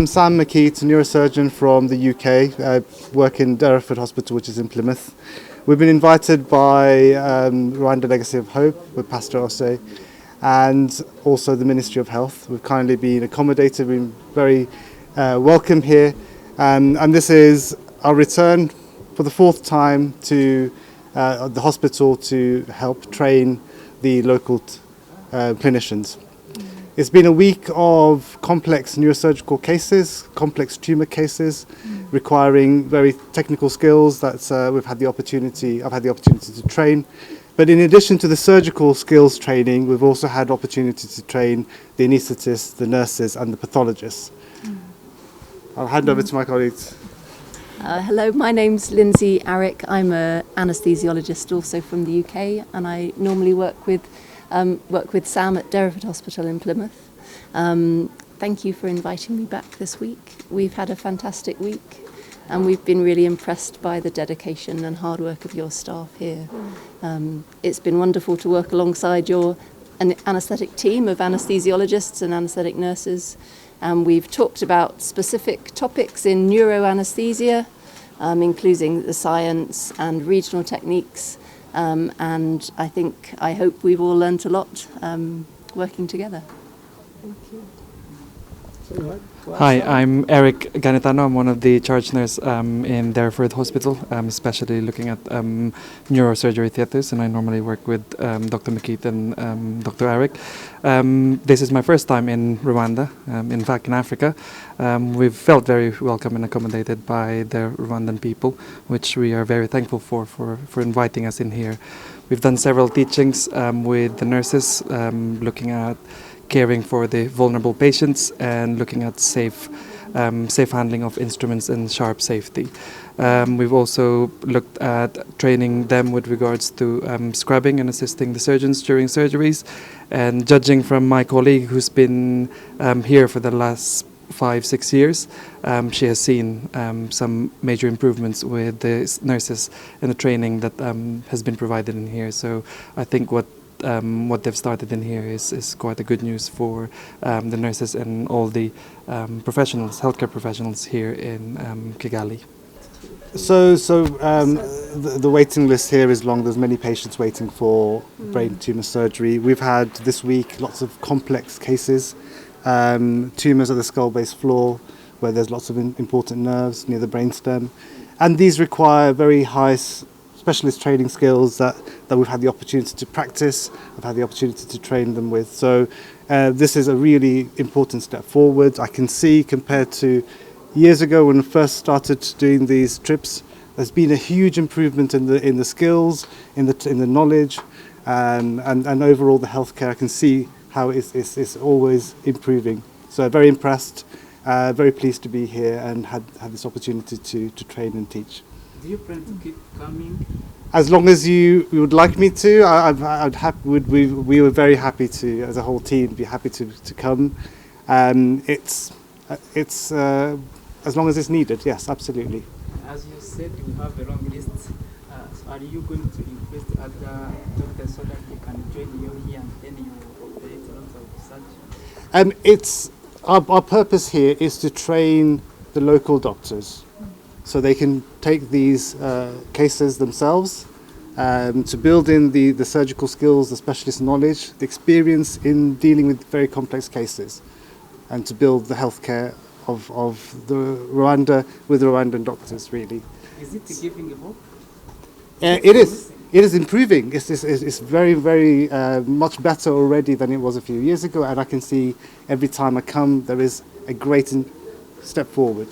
I'm Sam McKeith, a neurosurgeon from the UK. I work in Derriford Hospital, which is in Plymouth. We've been invited by Rwanda Legacy of Hope with Pastor Ose and also the Ministry of Health. We've kindly been accommodated, we've been very welcome here. And this is our return for the fourth time to the hospital to help train the local clinicians. It's been a week of complex neurosurgical cases, complex tumour cases, requiring very technical skills that I've had the opportunity to train. But in addition to the surgical skills training, we've also had opportunity to train the anaesthetists, the nurses and the pathologists. I'll hand over to my colleagues. Hello, my name's Lindsay Arick. I'm an anaesthesiologist also from the UK, and I normally work with Sam at Derriford Hospital in Plymouth. Thank you for inviting me back this week. We've had a fantastic week and we've been really impressed by the dedication and hard work of your staff here. It's been wonderful to work alongside your anaesthetic team of anaesthesiologists and anaesthetic nurses. We've talked about specific topics in neuroanaesthesia, including the science and regional techniques. And I hope we've all learnt a lot working together. Thank you. Hi, I'm Eric Ganetano. I'm one of the charge nurse in Derriford Hospital, especially looking at neurosurgery theatres, and I normally work with Dr. McKeith and Dr. Eric. This is my first time in Rwanda, in fact in Africa. We've felt very welcome and accommodated by the Rwandan people, which we are very thankful for inviting us in here. We've done several teachings with the nurses, looking at caring for the vulnerable patients and looking at safe handling of instruments and sharp safety. We've also looked at training them with regards to scrubbing and assisting the surgeons during surgeries. And judging from my colleague who's been here for the last 5-6 years, she has seen some major improvements with the nurses and the training that has been provided in here. So I think what they've started in here is quite a good news for the nurses and all the healthcare professionals here in Kigali. So the waiting list here is long. There's many patients waiting for brain tumour surgery. We've had this week lots of complex cases, tumours at the skull base floor, where there's lots of important nerves near the brainstem, and these require very high specialist training skills that we've had the opportunity to practice. I've had the opportunity to train them with. So this is a really important step forward. I can see, compared to years ago when we first started doing these trips, there's been a huge improvement in the skills, in the knowledge, and overall the healthcare. I can see how it's always improving. So very impressed, very pleased to be here and had this opportunity to train and teach. Do you plan to keep coming? As long as you would like me to, we were very happy to, as a whole team, be happy to come. It's as long as it's needed, yes, absolutely. As you said, you have a long list. So are you going to request other doctors so that they can join you here and then you operate a lot of such? Our purpose here is to train the local doctors, so they can take these cases themselves, to build in the surgical skills, the specialist knowledge, the experience in dealing with very complex cases, and to build the healthcare of the Rwanda with the Rwandan doctors, really. Is it giving a hope? It is. It is improving. It's very, very much better already than it was a few years ago, and I can see every time I come there is a great step forward.